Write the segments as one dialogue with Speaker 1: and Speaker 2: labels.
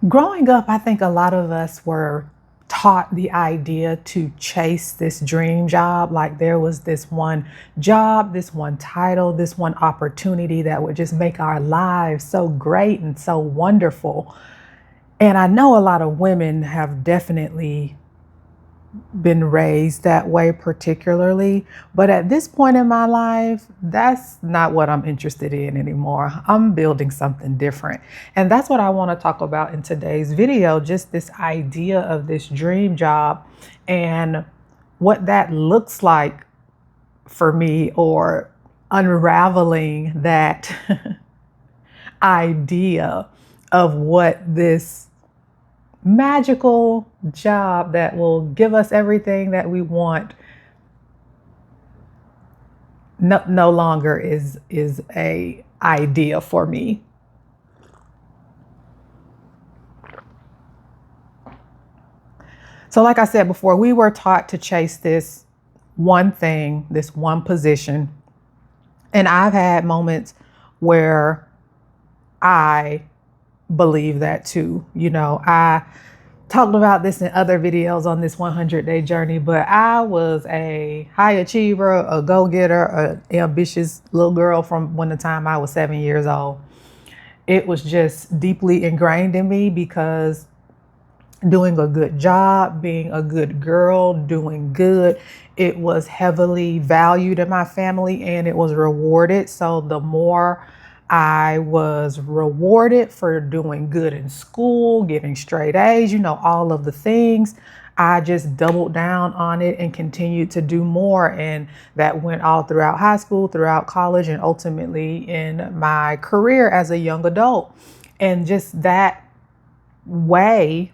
Speaker 1: Growing up, I think a lot of us were taught the idea to chase this dream job. Like there was this one job, this one title, this one opportunity that would just make our lives so great and so wonderful. And I know a lot of women have definitely been raised that way, particularly. But at this point in my life, that's not what I'm interested in anymore. I'm building something different. And that's what I want to talk about in today's video, just this idea of this dream job and what that looks like for me, or unraveling that idea of what this magical job that will give us everything that we want no longer is a idea for me. So like I said before, we were taught to chase this one thing, this one position. And I've had moments where I believe that too. I talked about this in other videos on this 100-day journey, but I was a high achiever, a go-getter, an ambitious little girl from when the time I was 7 years old. It was just deeply ingrained in me because doing a good job, being a good girl, doing good, it was heavily valued in my family and it was rewarded. So the more I was rewarded for doing good in school, getting straight A's, all of the things, I just doubled down on it and continued to do more. And that went all throughout high school, throughout college, and ultimately in my career as a young adult. And just that way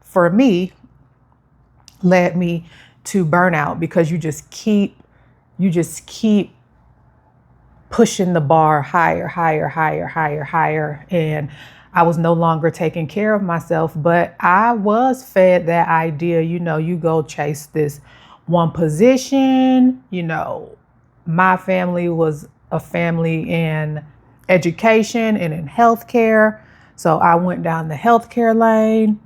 Speaker 1: for me led me to burnout, because you just keep pushing the bar higher, higher, higher, higher, higher. And I was no longer taking care of myself, but I was fed that idea, you go chase this one position. My family was a family in education and in healthcare. So I went down the healthcare lane,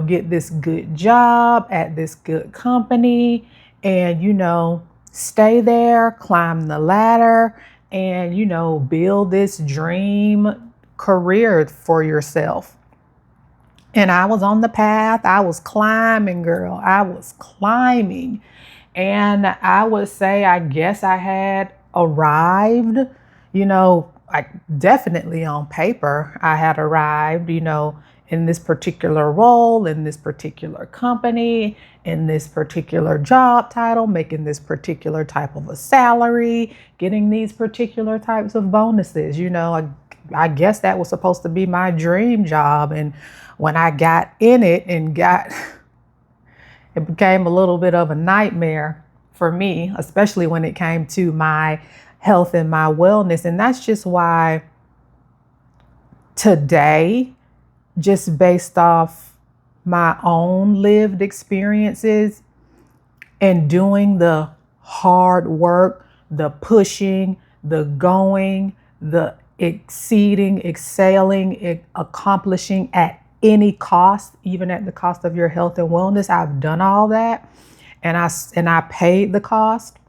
Speaker 1: get this good job at this good company and, stay there, climb the ladder and, build this dream career for yourself. And I was on the path. I was climbing, girl. I was climbing. And I would say, I guess I had arrived, I definitely on paper, I had arrived, in this particular role, in this particular company, in this particular job title, making this particular type of a salary, getting these particular types of bonuses. I guess that was supposed to be my dream job. And when I got in it it became a little bit of a nightmare for me, especially when it came to my health and my wellness. And that's just why today, just based off my own lived experiences and doing the hard work, the pushing, the going, the exceeding, excelling, accomplishing at any cost, even at the cost of your health and wellness. I've done all that and I paid the cost.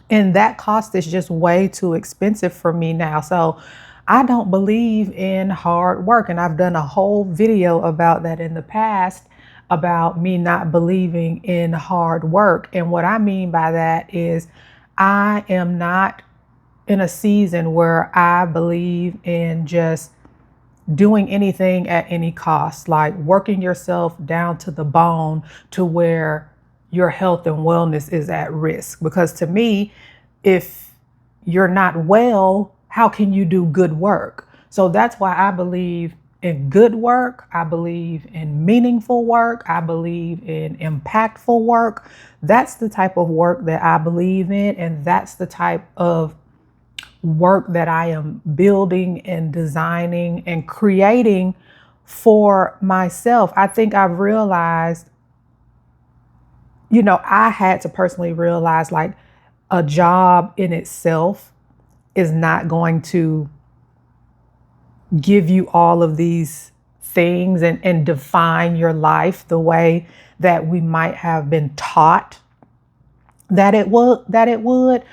Speaker 1: And that cost is just way too expensive for me now. So I don't believe in hard work. And I've done a whole video about that in the past, about me not believing in hard work. And what I mean by that is I am not in a season where I believe in just doing anything at any cost, like working yourself down to the bone to where your health and wellness is at risk. Because to me, if you're not well, how can you do good work? So that's why I believe in good work. I believe in meaningful work. I believe in impactful work. That's the type of work that I believe in. And that's the type of work that I am building and designing and creating for myself. I think I've realized, I had to personally realize, like, a job in itself is not going to give you all of these things and define your life the way that we might have been taught that it would.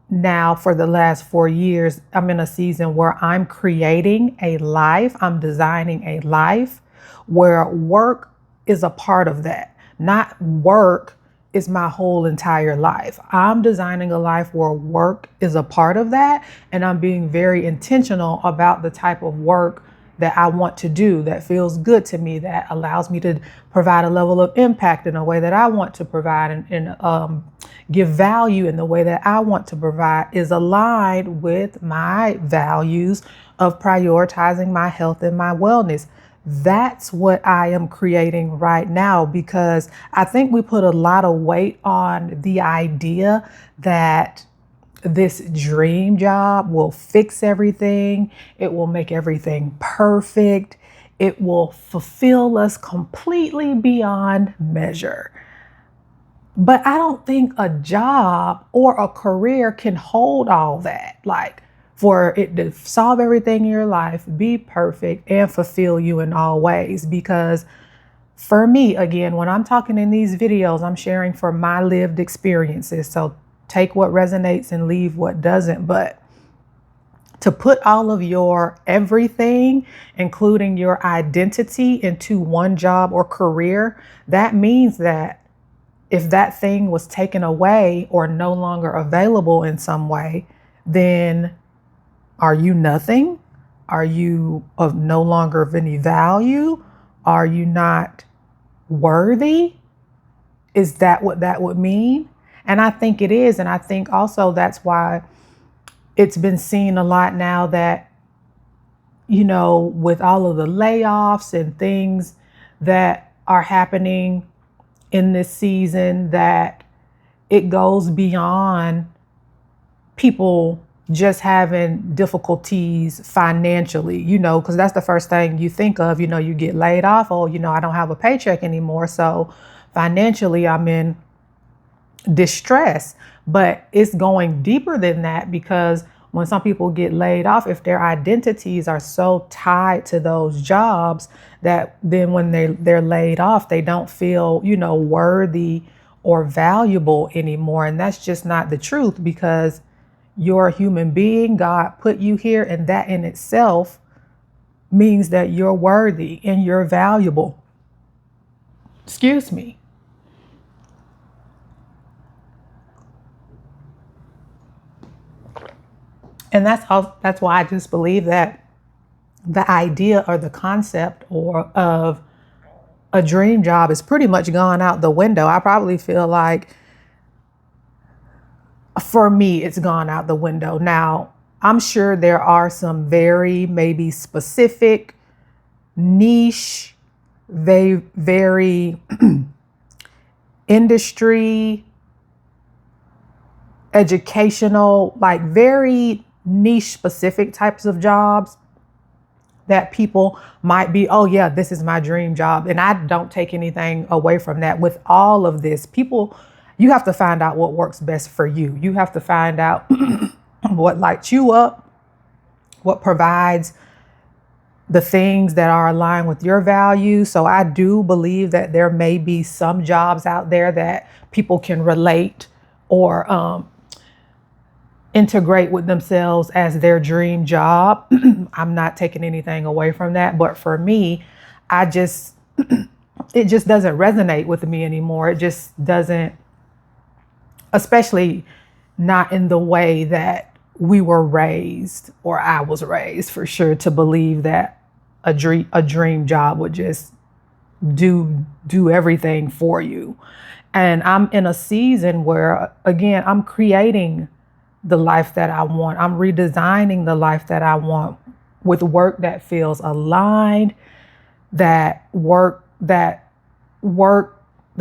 Speaker 1: Now for the last 4 years, I'm in a season where I'm creating a life, I'm designing a life where work is a part of that. Not work is my whole entire life. I'm designing a life where work is a part of that. And I'm being very intentional about the type of work that I want to do, that feels good to me, that allows me to provide a level of impact in a way that I want to provide, and give value in the way that I want to provide, is aligned with my values of prioritizing my health and my wellness. That's what I am creating right now, because I think we put a lot of weight on the idea that this dream job will fix everything. It will make everything perfect. It will fulfill us completely beyond measure. But I don't think a job or a career can hold all that. Like, for it to solve everything in your life, be perfect, and fulfill you in all ways. Because for me, again, when I'm talking in these videos, I'm sharing from my lived experiences. So take what resonates and leave what doesn't. But to put all of your everything, including your identity, into one job or career, that means that if that thing was taken away or no longer available in some way, then are you nothing? Are you of no longer of any value? Are you not worthy? Is that what that would mean? And I think it is. And I think also that's why it's been seen a lot now that, with all of the layoffs and things that are happening in this season, that it goes beyond people just having difficulties financially, because that's the first thing you think of. You get laid off. Oh, I don't have a paycheck anymore. So financially, I'm in distress. But it's going deeper than that, because when some people get laid off, if their identities are so tied to those jobs, that then when they're laid off, they don't feel, worthy or valuable anymore. And that's just not the truth, because you're a human being. God put you here, and that in itself means that you're worthy and you're valuable. Excuse me. And that's why I just believe that the idea or the concept of a dream job is pretty much gone out the window. I probably feel like, for me, it's gone out the window. Now, I'm sure there are some very maybe specific, niche, very industry, educational, like very niche specific types of jobs that people might be, oh yeah, this is my dream job. And I don't take anything away from that. With all of this, you have to find out what works best for you. You have to find out what lights you up, what provides the things that are aligned with your values. So I do believe that there may be some jobs out there that people can relate or integrate with themselves as their dream job. I'm not taking anything away from that. But for me, it just doesn't resonate with me anymore. It just doesn't, especially not in the way that we were raised, or I was raised for sure, to believe that a dream job would just do everything for you. And I'm in a season where, again, I'm creating the life that I want. I'm redesigning the life that I want, with work that feels aligned, the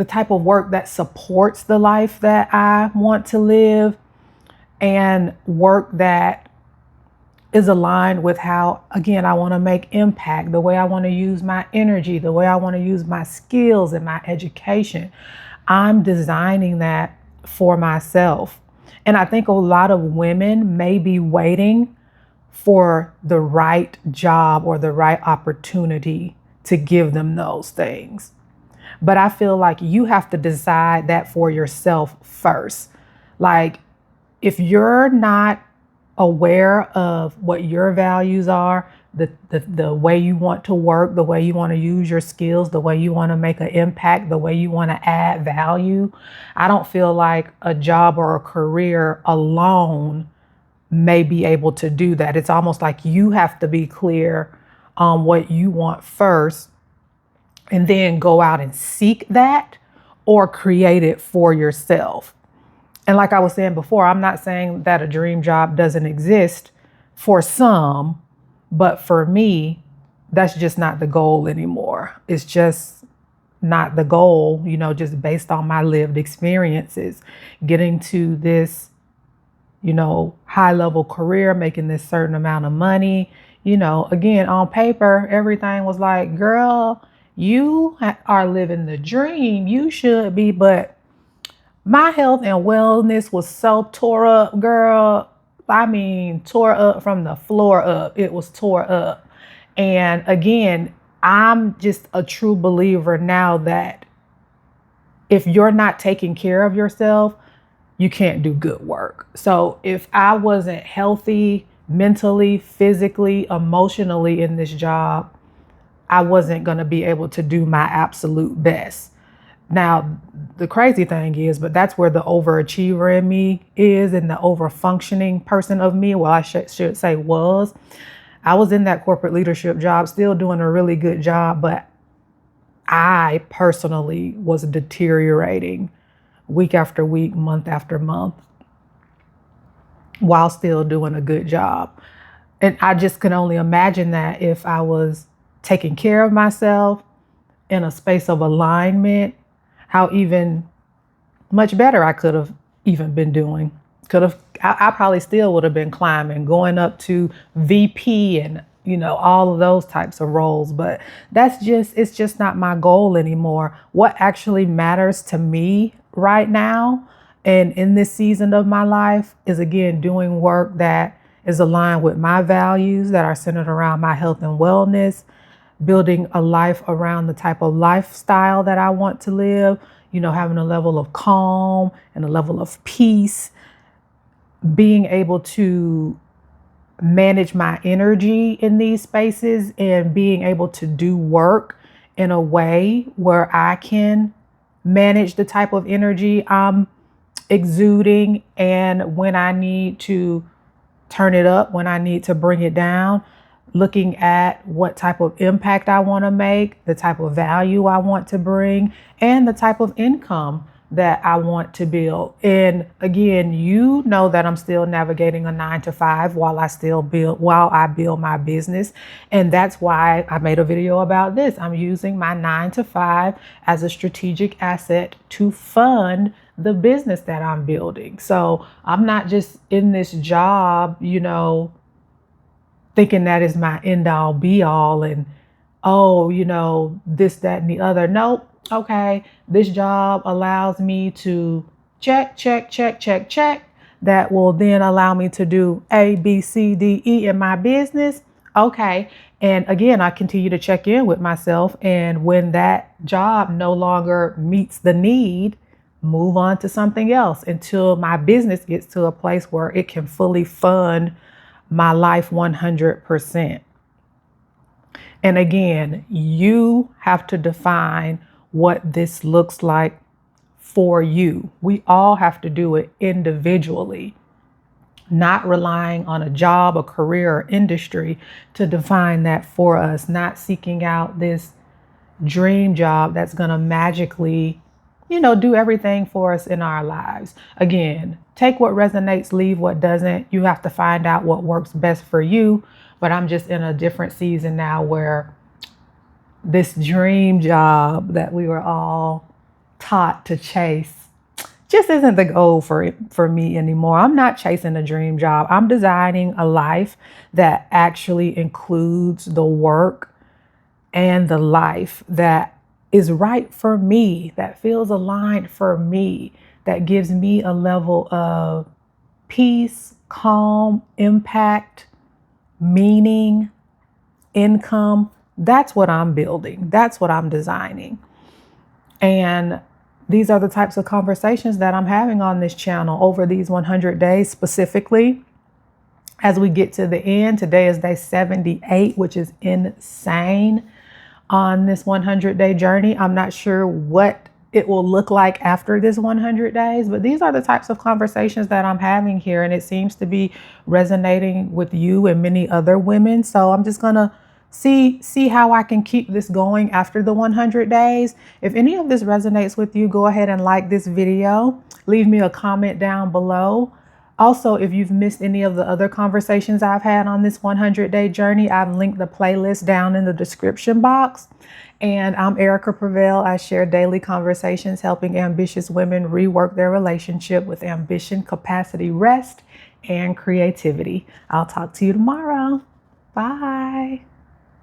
Speaker 1: type of work that supports the life that I want to live, and work that is aligned with how, again, I want to make impact, the way I want to use my energy, the way I want to use my skills and my education. I'm designing that for myself. And I think a lot of women may be waiting for the right job or the right opportunity to give them those things. But I feel like you have to decide that for yourself first. Like, if you're not aware of what your values are, the way you want to work, the way you want to use your skills, the way you want to make an impact, the way you want to add value, I don't feel like a job or a career alone may be able to do that. It's almost like you have to be clear on what you want first and then go out and seek that or create it for yourself. And like I was saying before, I'm not saying that a dream job doesn't exist for some, but for me, that's just not the goal anymore. It's just not the goal, just based on my lived experiences, getting to this, high level career, making this certain amount of money. Again, on paper, everything was like, girl, you are living the dream. You should be. But my health and wellness was so tore up, girl. I mean, tore up from the floor up. It was tore up. And again, I'm just a true believer now that if you're not taking care of yourself, you can't do good work. So if I wasn't healthy mentally, physically, emotionally in this job, I wasn't going to be able to do my absolute best. Now, the crazy thing is, but that's where the overachiever in me is, and the over-functioning person of me, well, I should say was. I was in that corporate leadership job, still doing a really good job, but I personally was deteriorating week after week, month after month, while still doing a good job. And I just can only imagine that if I was taking care of myself in a space of alignment, how even much better I could have even been doing. I probably still would have been climbing, going up to VP and, all of those types of roles. But it's just not my goal anymore. What actually matters to me right now and in this season of my life is, again, doing work that is aligned with my values, that are centered around my health and wellness, building a life around the type of lifestyle that I want to live, having a level of calm and a level of peace, being able to manage my energy in these spaces, and being able to do work in a way where I can manage the type of energy I'm exuding, and when I need to turn it up, when I need to bring it down, looking at what type of impact I want to make, the type of value I want to bring, and the type of income that I want to build. And again, that I'm still navigating a 9-to-5 while I build my business. And that's why I made a video about this. I'm using my 9-to-5 as a strategic asset to fund the business that I'm building. So I'm not just in this job, thinking that is my end all be all and, this, that, and the other. Nope. Okay. This job allows me to check. That will then allow me to do A, B, C, D, E in my business. Okay. And again, I continue to check in with myself. And when that job no longer meets the need, move on to something else until my business gets to a place where it can fully fund my life 100%. And again, you have to define what this looks like for you. We all have to do it individually, not relying on a job, a career, or industry to define that for us, not seeking out this dream job that's going to magically, do everything for us in our lives. Again, take what resonates, leave what doesn't. You have to find out what works best for you. But I'm just in a different season now where this dream job that we were all taught to chase just isn't the goal for me anymore. I'm not chasing a dream job. I'm designing a life that actually includes the work and the life that is right for me, that feels aligned for me, that gives me a level of peace, calm, impact, meaning, income. That's what I'm building. That's what I'm designing. And these are the types of conversations that I'm having on this channel over these 100 days specifically. As we get to the end, today is day 78, which is insane on this 100-day journey. I'm not sure what it will look like after this 100 days, but these are the types of conversations that I'm having here, and it seems to be resonating with you and many other women. So I'm just gonna see how I can keep this going after the 100 days. If any of this resonates with you, go ahead and like this video. Leave me a comment down below. Also, if you've missed any of the other conversations I've had on this 100-day journey, I've linked the playlist down in the description box. And I'm Erica Prevail. I share daily conversations helping ambitious women rework their relationship with ambition, capacity, rest, and creativity. I'll talk to you tomorrow. Bye.